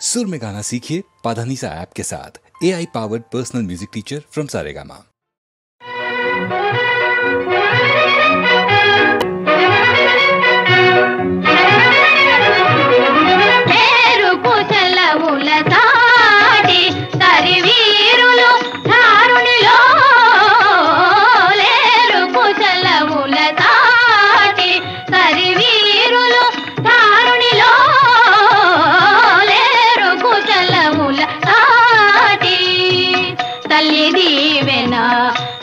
सुर में गाना सीखिए पाधानीसा ऐप के साथ। AI powered personal music teacher from Saregama.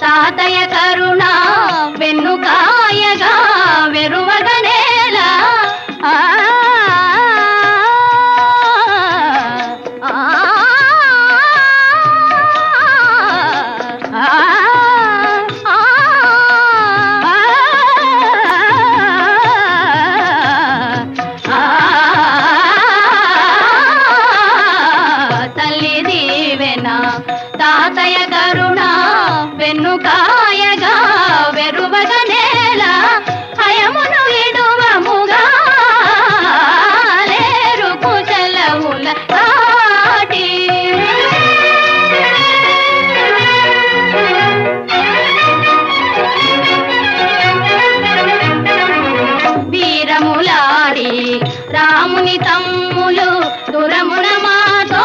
తాతయ కరుణ వెన్నుకాయగా వెరువగనేలా తల్లి దీవెన తాతయ కరుణ వెన్నుకాయగా వెరువగనేలా హయమును విడువముగా లేరు కుశలముల కాటి వీరములాడి రాముని తమ్ములు దురమున మాతో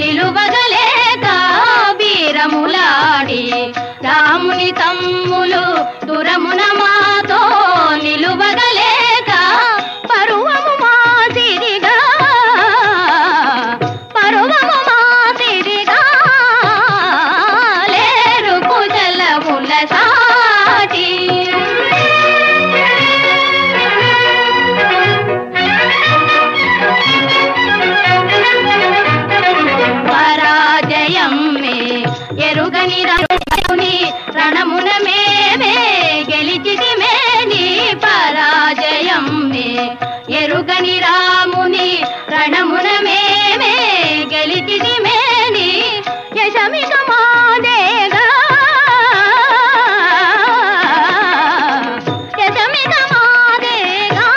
నిలువగలేక వీరములాడి రాముని తమ్ములు దురమున మాతో నిలువగలేక పరువము మాసిరిగా లేరు కుశలముల సాటి పరాజయం మే ఎరుగని రణమున మేమే గెలిచితిమే నీ పరాజయం మే ఎరుగని రాముని రణమున మేమే గెలిచితిమే నీ యశమిక మాదేగా యశమిక మాదేగా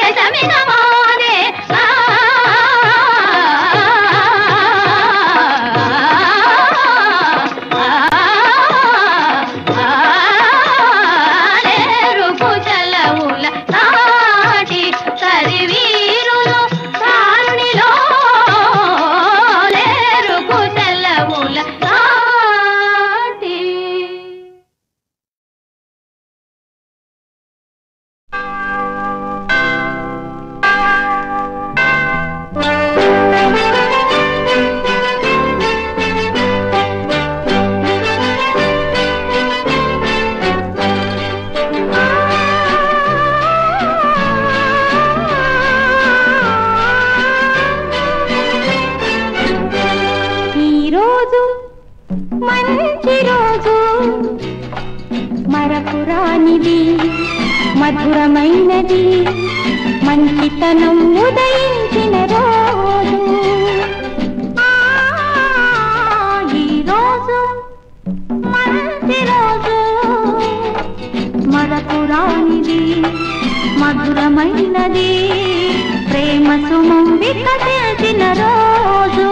యశమిక మాదేగా మరపురానిది మధురమైనది మంచితనం ఉదయించిన రోజు ఈ రోజు మంచి రోజు మరపురానిది మధురమైనది ప్రేమ సుమం వికసించిన రోజు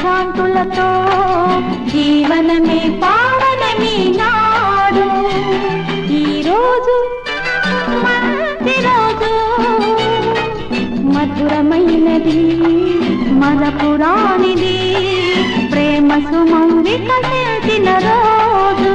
శాంతులతో జీవనమే పావనమే నాడు ఈ రోజు మంచి రోజు మధురమైన మధురమైనది మరపురానిది ప్రేమ సుమం వికసించిన రోజు.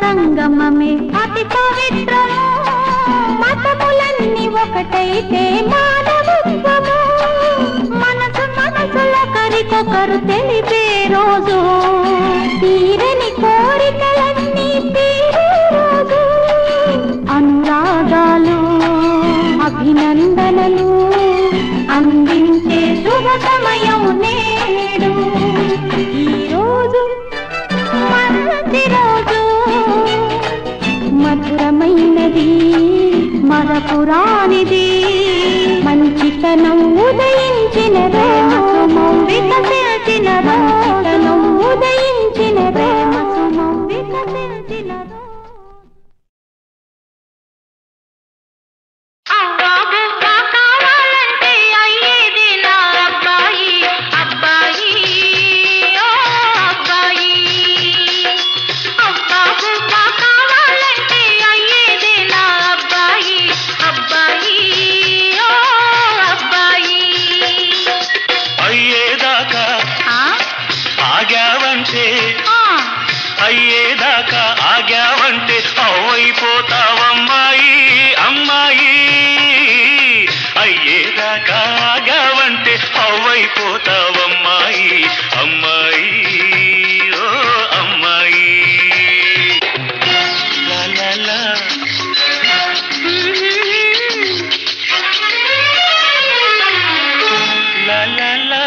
సంగమమే అతి పవిత్రము మతములన్నీ ఒకటైతే మానవత్వము మనసు మనసులొకరికొకరు తెలిపే రోజు తీరని కోరికలన్నీ తీరే రోజు అనురాగాలు అభినందనలు అందించే శుభ సమయం నేడు ఈరోజు మంచి రోజు మధురమైనది మరపురానిది మంచితనం ఉదయించిన రోజు వికసించిన రోజు ఉదయించిన రోజు వికసించిన రోజు. అయ్యేదాకా ఆగావంటే అవ్వైపోతావమ్మాయి అమ్మాయి అయ్యేదాకా ఆగావంటే అవ్వైపోతావమ్మాయి అమ్మాయి ఓ అమ్మాయి లాలా లాలా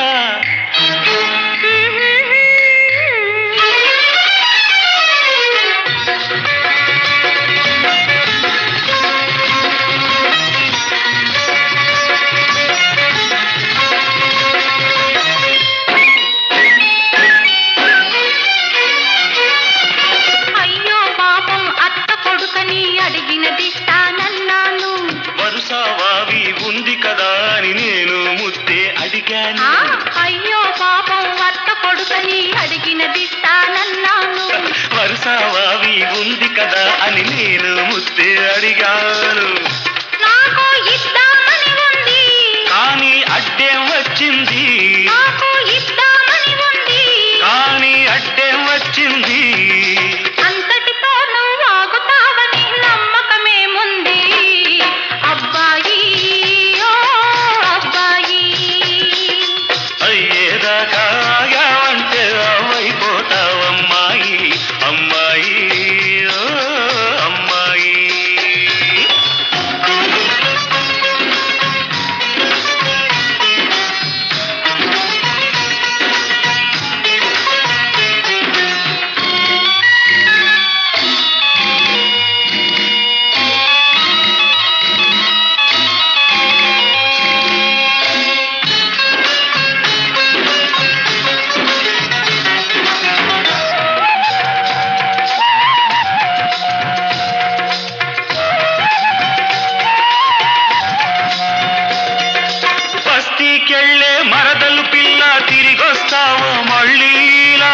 ఉంది కదా అని నేను ముద్దే అడిగాను. అయ్యో పాపం అత్త కొడుకని అడిగినదిస్తానన్నాను. వరుసవావి ఉంది కదా అని నేను ముద్దే అడిగాను. నాకు ఇద్దామని ఉంది కానీ అడ్డేం వచ్చింది. నాకు ఇద్దామని ఉంది కానీ అడ్డేం వచ్చింది. అంతటితో నువ్వు ఆగుతావని నమ్మకమేముంది అబ్బాయి అయ్యేదాకా ఆగావంటే అవ్వైపోతావమ్మాయి అమ్మాయి ఓ అమ్మాయి. బస్తీకెళ్ళే మరదలు పిల్ల తిరిగొస్తావో మళ్ళీలా.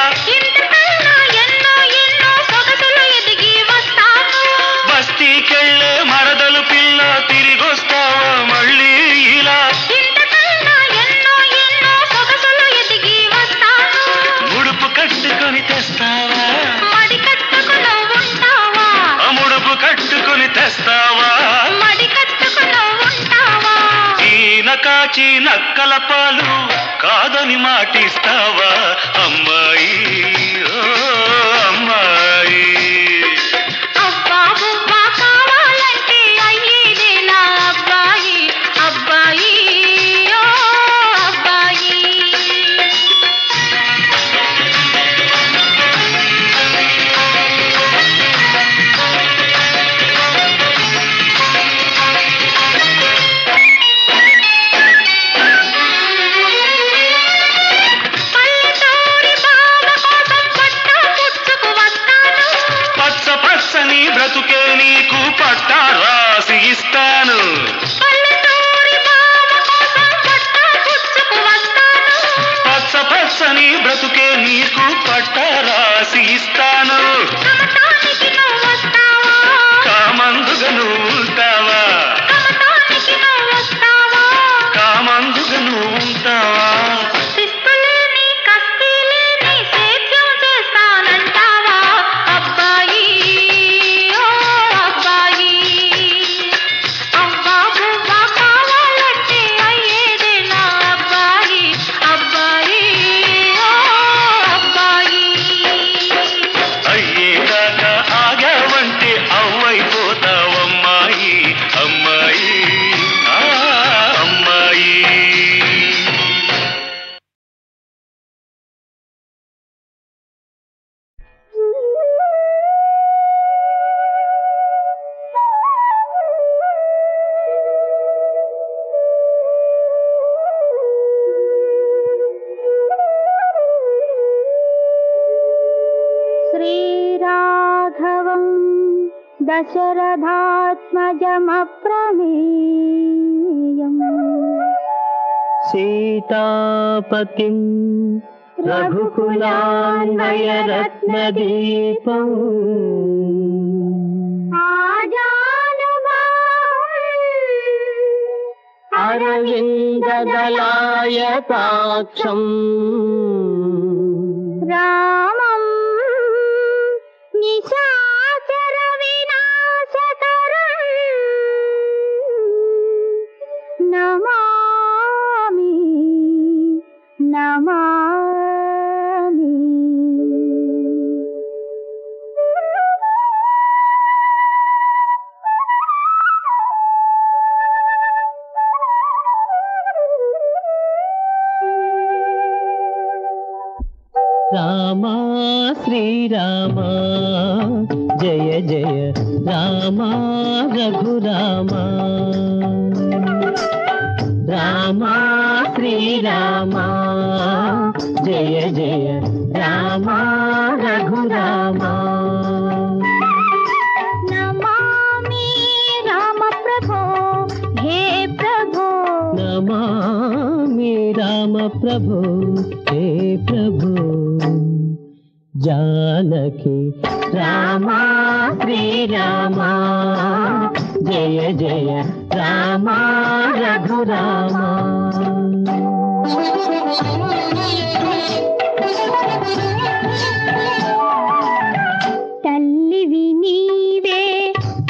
ఎన్నో ఎన్నో సొగసులు ఎదిగి వస్తాను. బస్తీకెళ్ళే మరదలు పిల్ల తిరిగొస్తావో మళ్ళీ ఇలా. ఎన్నో ఎన్నో సొగసులు ఎదిగి వస్తాను. ముడుపు కట్టుకొని తెస్తావా మడి కట్టుకుని ఉంటావా. ముడుపు కట్టుకొని తెస్తావా మడి కట్టుకుని ఉంటావా. ఈన కాచి నక్కల పాలు కాదని మాటిస్తావా అమ్మాయి ఓ అమ్మాయి. అబ్బా బుబ్బా కావాలంటే అయ్యేదే నా అబ్బాయి అబ్బాయి ఓ అబ్బాయి. బ్రతుకే నీకు పట్ట రాసి ఇస్తాను. కమతానికి నువ్వు వస్తావా? కామందుగా నువ్వు ఉంటావా? కమతానికి నువ్వు వస్తావా? కామందుగా నువ్వు ఉంటావా? సిక్కులేని కస్తీలేని సేద్యం చేస్తానంటావా అబ్బాయి? ఓ అబ్బాయి, అవ్వా బువ్వా కావాలంటే అయ్యేదే నా అబ్బాయి. అబ్బాయి ఓ అబ్బాయి. అయ్యేదాకా ఆగావంటే అవ్వైపోతావమ్మాయి. అమ్మాయి ఆ అమ్మాయి. శ్రీరాఘవం దశరథాత్మజమప్రమేయం సీతాపతిం రఘుకులాన్వయరత్నదీపం అరవిందదలాయతాక్షం రామం నిశాచర వినాశకరం నమామి నమామి. రామా శ్రీరామ జయ జయ రామ రఘురామ. రామా శ్రీరామ జయ జయ రామ రఘురామ. నమామి రామ ప్రభో హే ప్రభో. నమామి రామ ప్రభో హే ప్రభో. జానకి రామ శ్రీరామ జయ జయ రామ రఘురామ. తల్లివి నీవే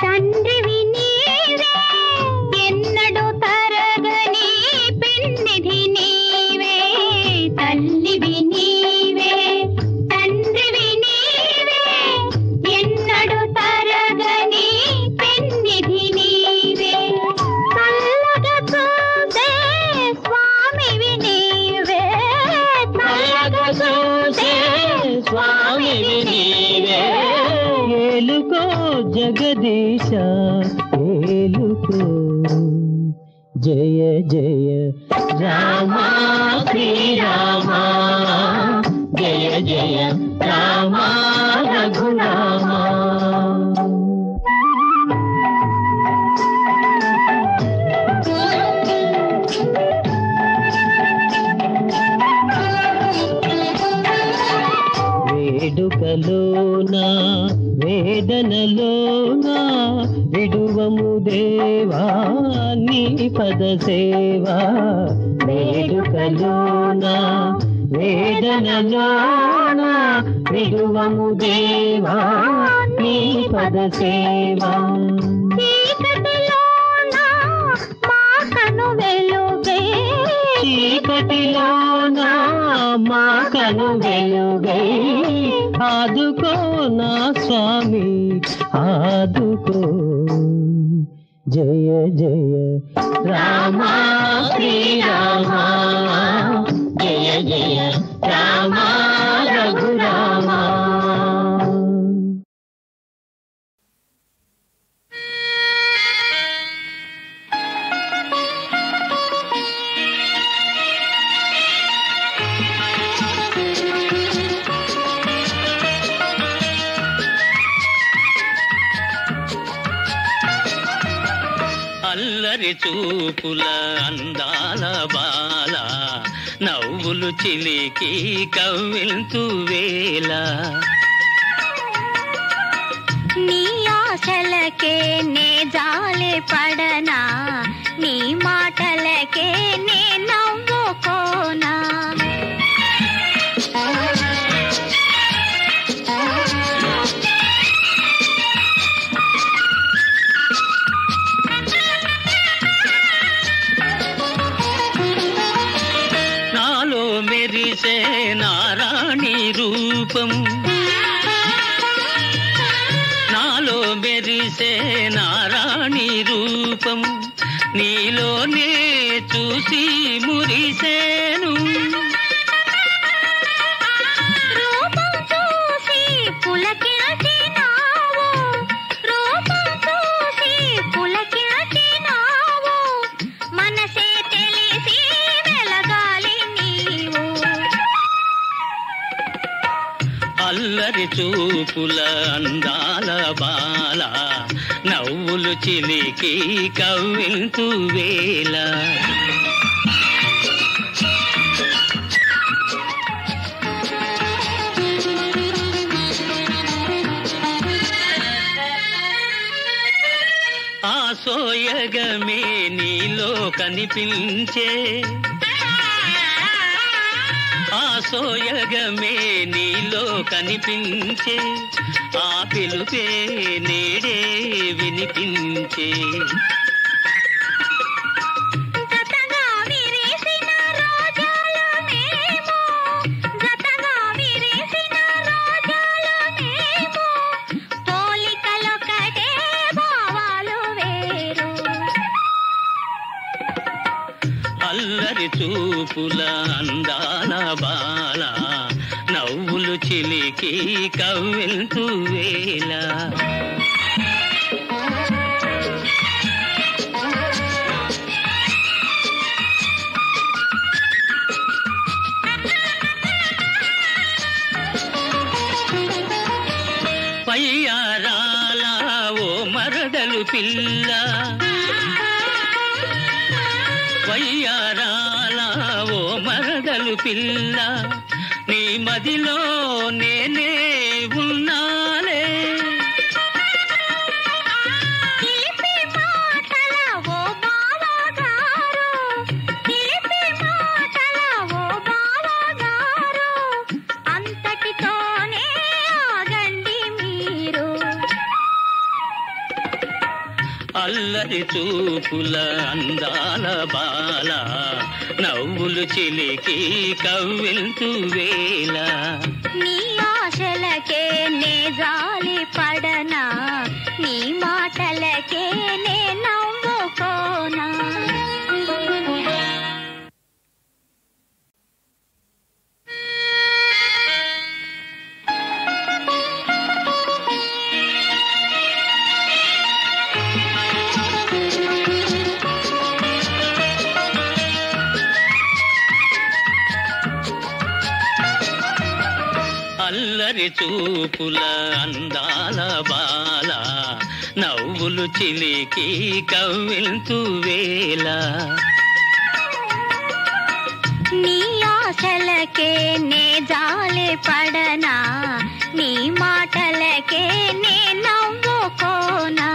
తండ్రివి నీవే ఎన్నడూ తరగని పెన్నిధి నీవే. తల్లివి నీవే తండ్రివి నీవే ఎన్నడూ తరగని పెన్నిధి నీవే. చల్లగా చూసే స్వామివి నీవే. చల్లగా చూసే స్వామివి నీవే. ఏలుకో జగదీశ ఏలుకో. జయ జయ రామ శ్రీరామ జయ జయ రామ రఘురామ. వేడుకలోనా వేదనలోనా విడువము దేవా నీ పద సేవా. వేడుకలోనా వేదనలోనా విడువము దేవా నీ పద సేవా. చీకటిలోన మా కను వెలుగై. చీకటిలోన మా కను వెలుగై. ఆదుకో నా స్వామి ఆదుకో. జయ జయ రామ శ్రీరామ జయ జయ రామ రఘురామ. అల్లరి చూపుల అందాల బాల నవ్వు నవ్వులు చిలికి కవ్వింతు వేళ నీ ఆశలకే నే జాలి పడనా నీ మాటలకే నే నవ్వుకోనా నాలో మెరిసే నారాణి రూపం నాలో మెరిసే నారాణి రూపం నీలోనే చూసి మురిసేను రూపం చూసి పులకించినావు రూపం చూసి పులకించినావు మనసే తెలిసి వెలగాలి నీవు అల్లరి చూపుల అందాల బాల నవ్వులు చిలికి కవ్వింతు వేళ ఆ సోయగమే నీలో కనిపించే ఆ సోయగమే నీలో కనిపించే ఆ పిలుపే నేడే వినిపించే జతగా విరిసిన రోజాల మేము జతగా విరిసిన రోజాల మేము పోలికలొకటే భావాలు వేరు అల్లరి చూపుల అందాల బాల నవ్వులు చిలికి కవ్వింతు వేళ పయ్యారాల ఓ మరదలు పిల్ల వయ్యారాల ఓ మరదలు పిల్ల నీ మదిలో నేనే ఉన్నాలే చిలిపి మాటల ఓ బావగారు చిలిపి మాటల ఓ బావగారు అంతటితోనే ఆగండి మీరు అల్లరి చూపుల అందాల బాల నవ్వులు చిలికి కవ్వింతు వేళ నీ ఆశలకే నే జాలి పడనా నీ మాటలకే నే నవ్వుకోనా అల్లరి చూపుల అందాల బాల నవ్వులు చిలికి కవ్వింతు వేళ నీ ఆశలకే నే జాలి పడనా నీ మాటలకే నే నవ్వుకోనా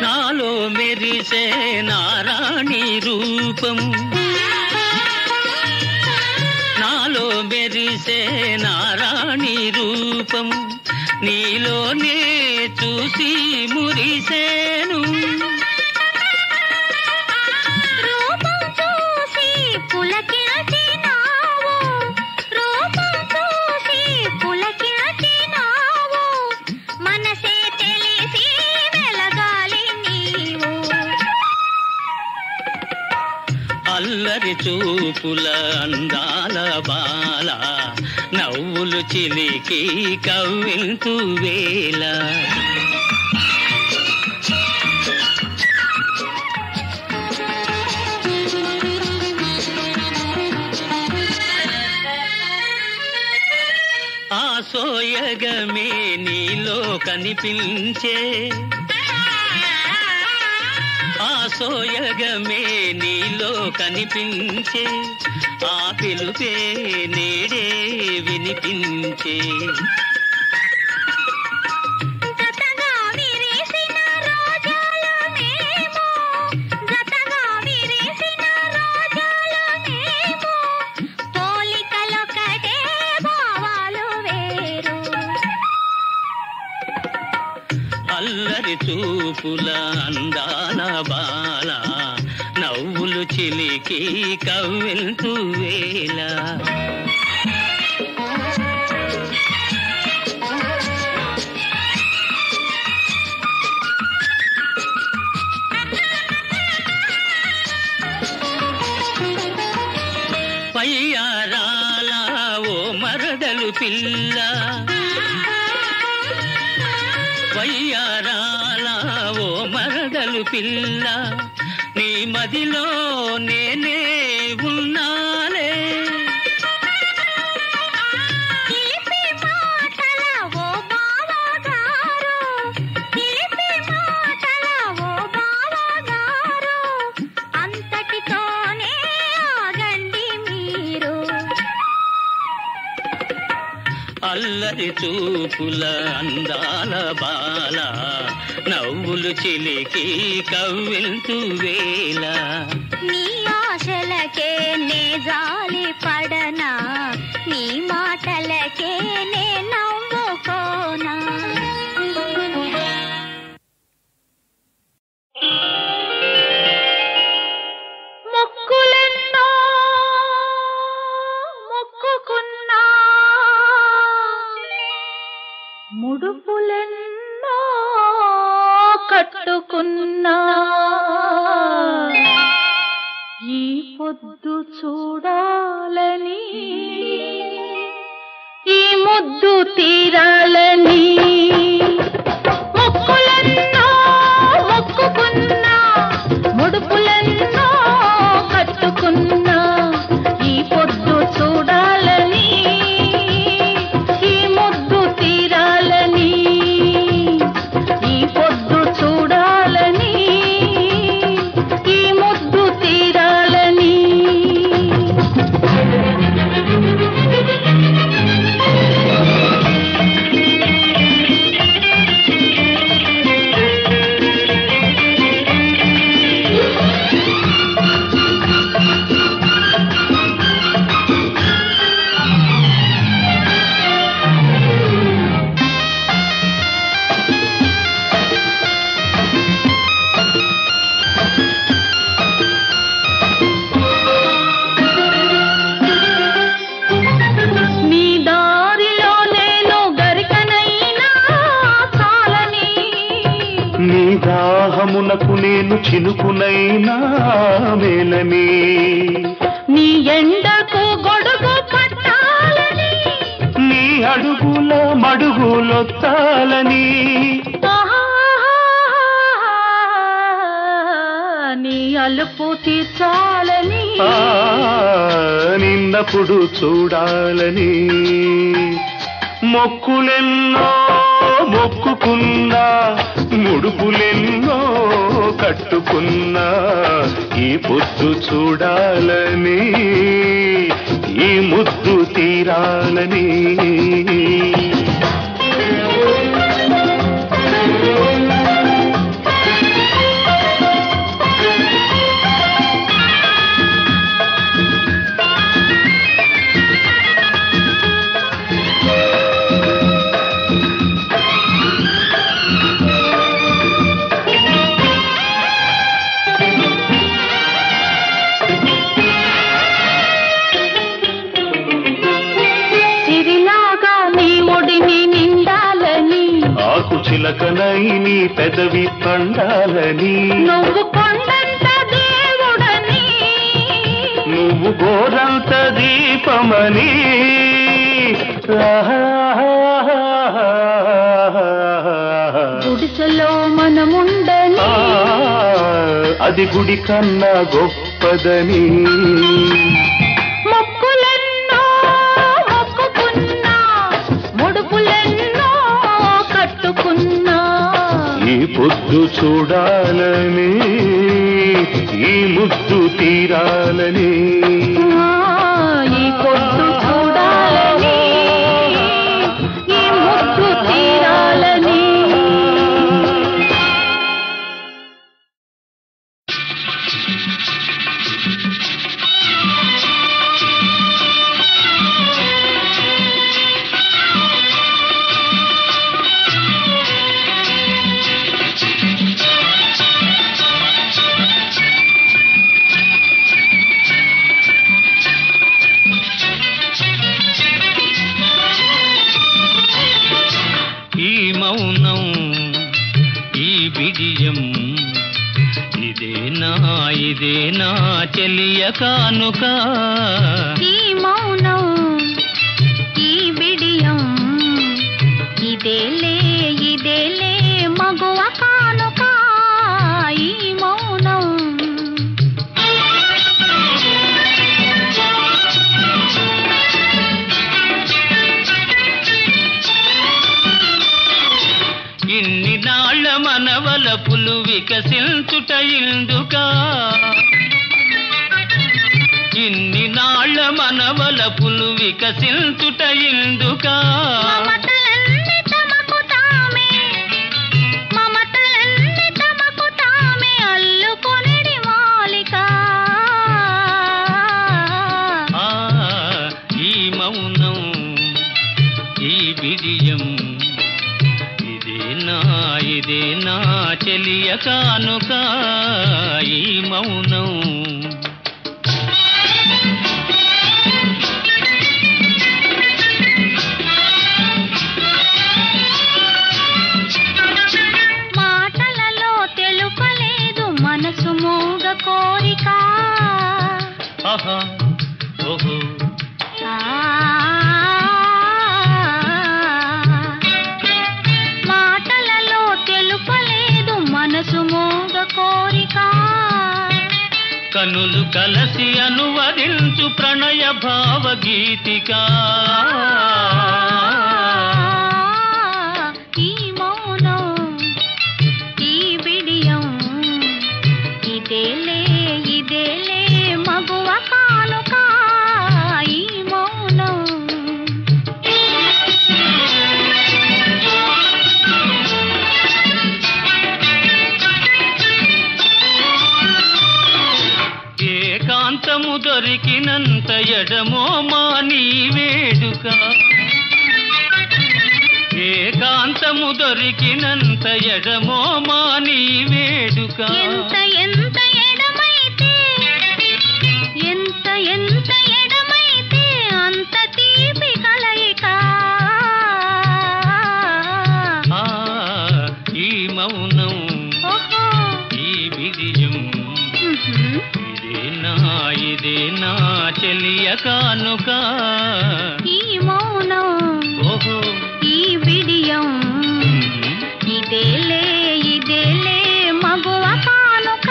నాలో మెరిసే నారాణి రూపం నాలో మెరిసే నారాణి రూపం నీలోనే చూసి మురిసేను రూపం చూసి పులకించినావు రూపం చూసి పులకించినావు మనసే తెలిసి వెలగాలి నీవు అల్లరి చూపుల అందాల బాల నవ్వులు చిలికి కవ్వింతు వేళ ఆ సోయగమే నీలో కనిపించే ఆ సోయగమే నీలో కనిపించే ఆ పిలుపే నేడే వినిపించే అల్లరి చూపుల అందాల బాల నవ్వులు చిలికి కవ్వింతు వేళ పయ్యారాల ఓ మరదలు పిల్ల వయ్యారాల ఓ మరదలు పిల్ల నీ మదిలో నేనే ఉన్నాలే అల్లరి చూపుల అందాల బాల నవ్వులు చిలికి కవ్వింతు వేళ నీ ఆశలకే నే జాలి పడనా నీ మాటలకే నే నవ్వుకోనా మొక్కులెన్నో మొక్కుకున్నా ముడుపులెన్నో కట్టుకున్నా ఈ పొద్దు చూడాలని ఈ ముద్దు తీరాలని మొక్కులెన్నో మొక్కుకున్నా ముడుపులెన్నో కట్టుకున్నా ఈ పొద్దు చూడాలని ఈ ముద్దు తీరాలని ఈ పొద్దు చూడాలని ఈ ముద్దు తీరాలని నీ దారిలో నేను గరికనైనా చాలని నీ దాహమునకు నేను చినుకునైనా మేలని నీ ఎండకు గొడుగు పట్టాలని నీ అడుగుల మడుగులొత్తాలని నీ అలుపు తీర్చాలని నిన్నప్పుడు చూడాలని మొక్కులెన్నో మొక్కుకున్నా ముడుపులెన్నో కట్టుకున్నా ఈ పొద్దు చూడాలని ఈ ముద్దు తీరాలని సిరిలాగా నీ ఒడిని నిండాలని చిలకనై నీ పెదవి పండాలని నువ్వు కొండంత దేవుడని నువ్వు గోరంత దీపమని గుడిసెలో మనముండని అది గుడి కన్నా గొప్పదని మొక్కులెన్నో మొక్కుకున్నా పొద్దు చూడాలని ఈ ముద్దు తీరాలని ఈ పొద్దు చూడాలని ఈ ముద్దు తీరాలని ఇదేనా చెలియ కానుక ఈ మౌనం ఈ బిడియం ఇదేలే మగువ కానుక ఈ మౌనం ఇన్ని నాళ్ళ మనవలపులు వికసించుట ఇందుకా ఇన్ని నాళ్ళ మనవలపులు వికసించుట ఇందుకా మమతలన్నీ తమకు తామే అల్లుకొనిడి మాలిక ఈ మౌనం ఈ బిడియం ఇదేనా చెలియ కానుక ఈ మౌనం మాటలలో తెలుపలేదు మనసు మూగ కోరిక ఆహా ఓహో మాటలలో తెలుపలేదు మనసు మూగ కోరిక కనులు కలసి అనువదించు ప్రణయ భావగీతిక ఈ మౌనం ఈ బిడియం ఇదేలే మగువ కానుక ఈ మౌనం ఏకాంతము దొరికినంత ఎడమో మాని వేడుక ఏకాంతము దొరికినంత ఎడమో మాని వేడుక ఎంత ఎడమైతే అంత తీపి కలయిక ఈ మౌనం ఓహో ఈ బిడియం ఇదేనా చెలియ కానుక ఈ మౌనం ఓహో ఈ బిడియం ఇదేలే మగువ కానుక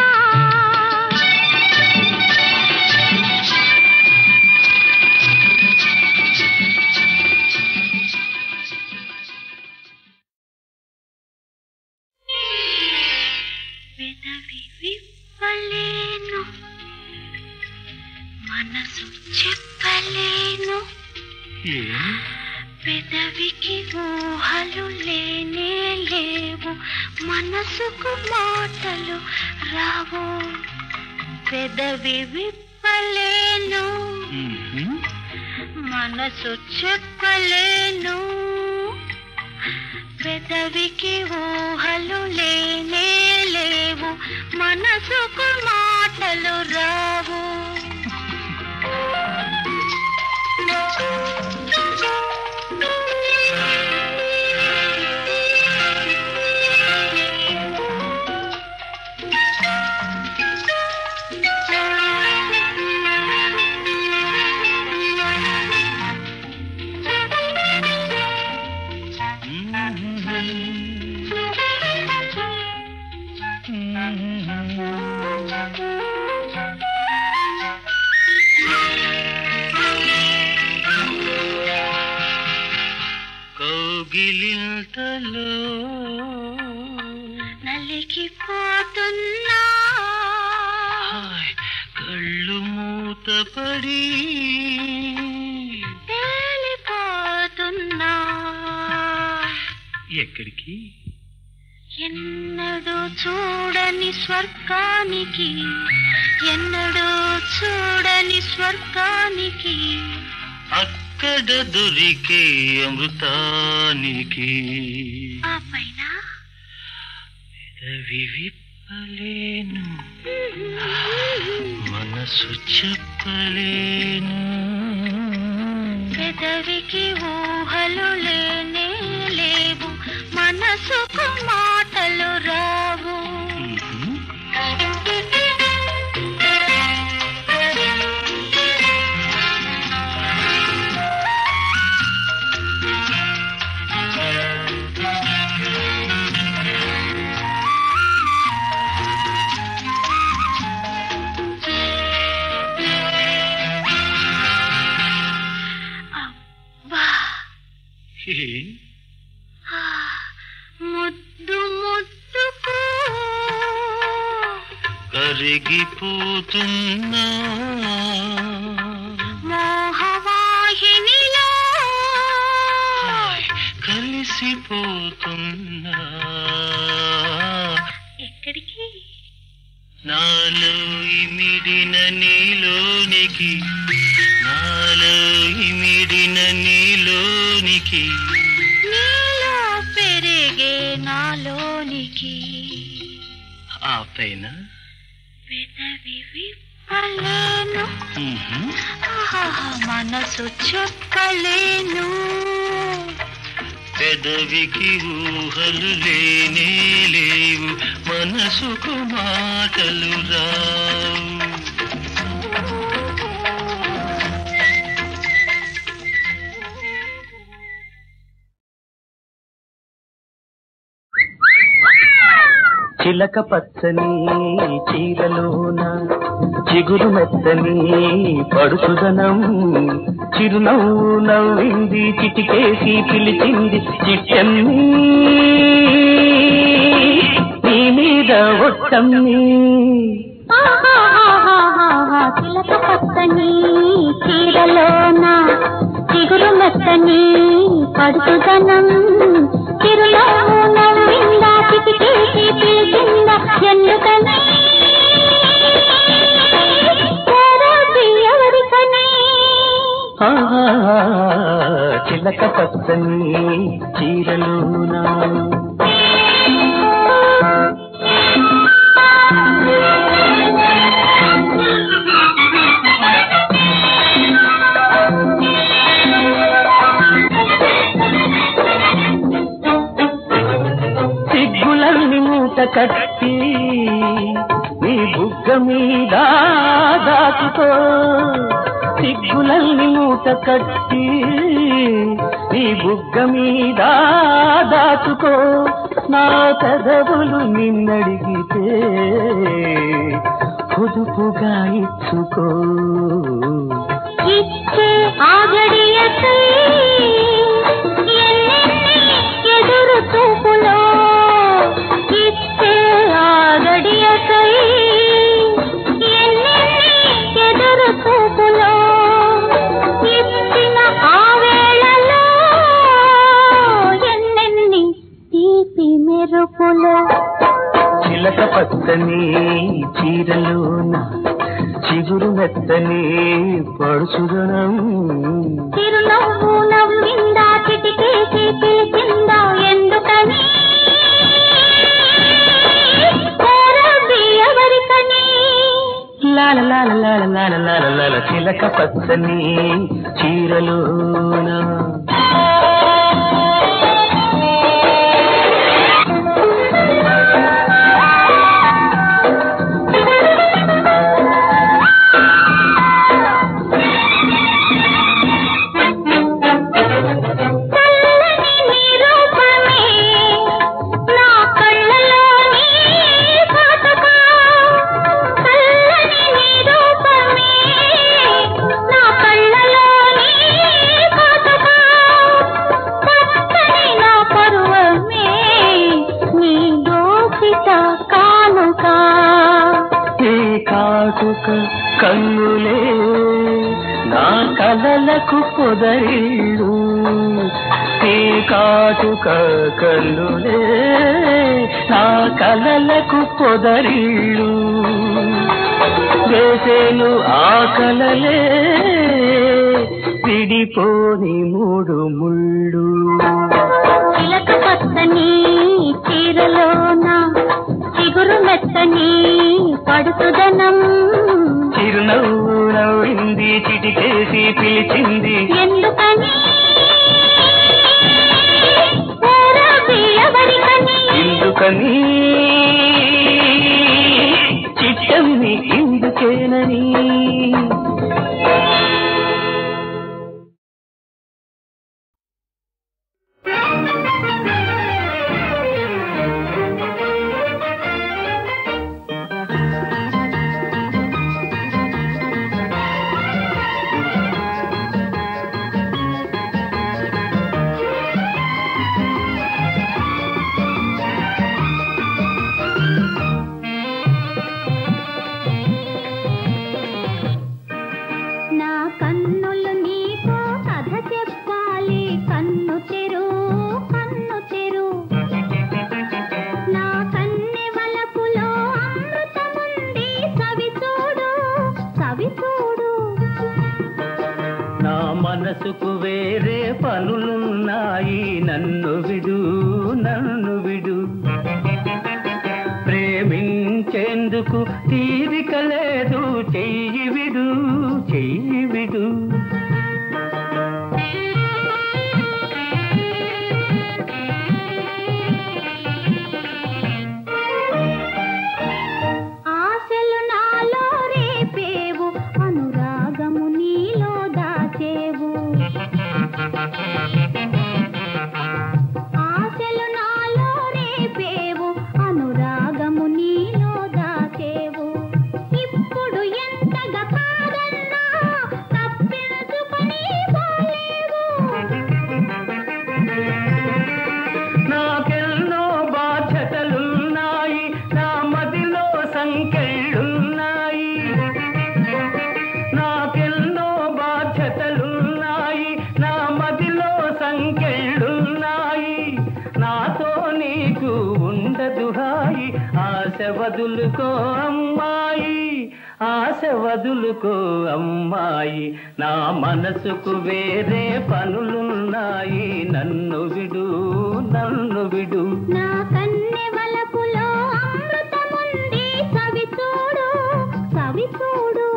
పెదవి విప్పలేను మనసు చెప్పలేను పెదవికి ఊహలు లేనే లేవు మనసుకు మాటలు రావు పెదవి విప్పలేను మనసు చెప్పలేను పెదవికి ఊహలు లేనే లేవు మనసుకు మాటలు రావు కౌగిలింతలో కరిగిపోతున్నా కళ్ళు మూతపడి తేలిపోతున్నా ఎక్కడికి ఎన్నడూ చూడని స్వర్గానికి ఎన్నడూ చూడని స్వర్గానికి అక్కడ దొరికే అమృతానికి ఆ పైన పెదవి విప్పలేను మనసు చెప్పలేను పెదవికి ఊహలు లేనే లేవు మనసుకు మాటలు రావు ముద్దు ముద్దుకు కరిగిపోతున్నా మోహవాహినిలో కలిసిపోతున్నా ఎక్కడికి నాలో ఇమిడిన నీలోనికి నాలో ఇమిడిన నీలోనికి నీలో పెరిగే నాలోనికి ఆ పైన పెదవి విప్పలేను మనసు చెప్పలేను పెదవికి ఊహలు లేనే లేవు మనసుకు మాటలు రావు చిలక పచ్చని చీరలోన చిగురు మెత్తని పడుచుదనం చిరునవ్వు నవ్వింది చిటికేసి పిలిచింది చిట్టమ్మి నీ మీద ఒట్టమ్మి చిలక పచ్చని చీరలోన చిగురు మెత్తని పడుచుదనం చిరునవ్వు నవ్విందా చిటికేసి పిలిచిందా ఎందుకని ఎవరికని చిలక పచ్చని చీరలోన సిగ్గులన్నీ మూట కట్టి నీ బుగ్గ మీద దాచుకో సిగ్గులన్నీ మూట కట్టి నీ బుగ్గ మీద దాచుకో నా పెదవులు నిన్నడిగితే పొదుపుగా ఇచ్చుకో ఇచ్చే ఆగడియకై ఎదురు చూపులో ఇచ్చే ఆగడియకై ఎదురు చూపులో ఇచ్చిన ఆ వేళలో ఎన్నెన్ని తీపి మెరుపులో చిలక పచ్చని చీరలోన చిగురు మెత్తని పడుచుదనం చిరునవ్వు నవ్విందా చిటికేసి పిలిచిందా ఎందుకని ఎవరికని లాల లాల లాల లాల లాల లాల చిలక పచ్చని చీరలోన నా కళ్ళలోని కలలకు పొదరిల్లు నీ కాటుక కన్నులే నా కలలకు పొదరిల్లు వేసేను ఆ కలలే విడిపోని మూడు ముళ్ళు చిలక పచ్చని చీరలోన చిగురు మెత్తని పడుతుదనం చిరునవ్వు నవ్వింది చిటికేసి పిలిచింది ఎందుకని ఎవరికని ఎందుకని చిట్టని ఎందుకేనని మనసుకు వేరే పనులున్నాయి నన్ను విడు నన్ను విడు ప్రేమించేందుకు తీరిక లేదు చెయ్యి విడు చెయ్యి విడు వదులుకో అమ్మాయి ఆశ వదులుకో అమ్మాయి నా మనసుకు వేరే పనులున్నాయి నన్ను విడు నన్ను విడు నా కన్నె వలపులో అమృతముంది సవి చూడు సవి చూడు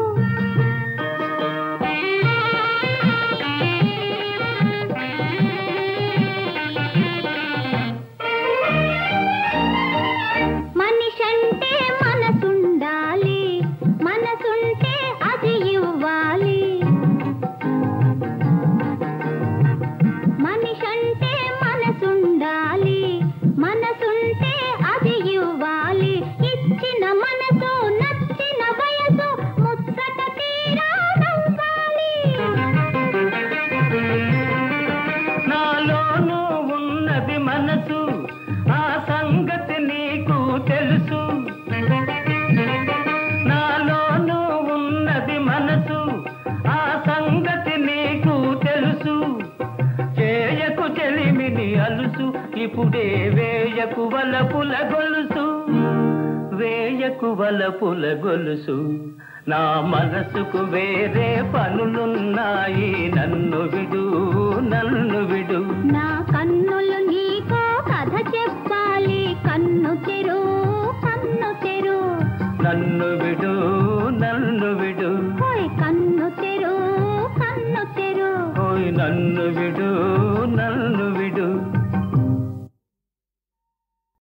ఇప్పుడే వేయకు వలపుల గొలుసు వేయకు వలపుల గొలుసు నా మనసుకు వేరే పనులున్నాయి నన్ను విడు నన్ను విడు నా కన్నులు నీకో కథ చెప్పాలి కన్ను తెరు కన్ను తెరు నన్ను విడు నన్ను విడు ఓయ్ కన్ను తెరు కన్ను తెరు ఓయ్ నన్ను విడు నన్ను విడు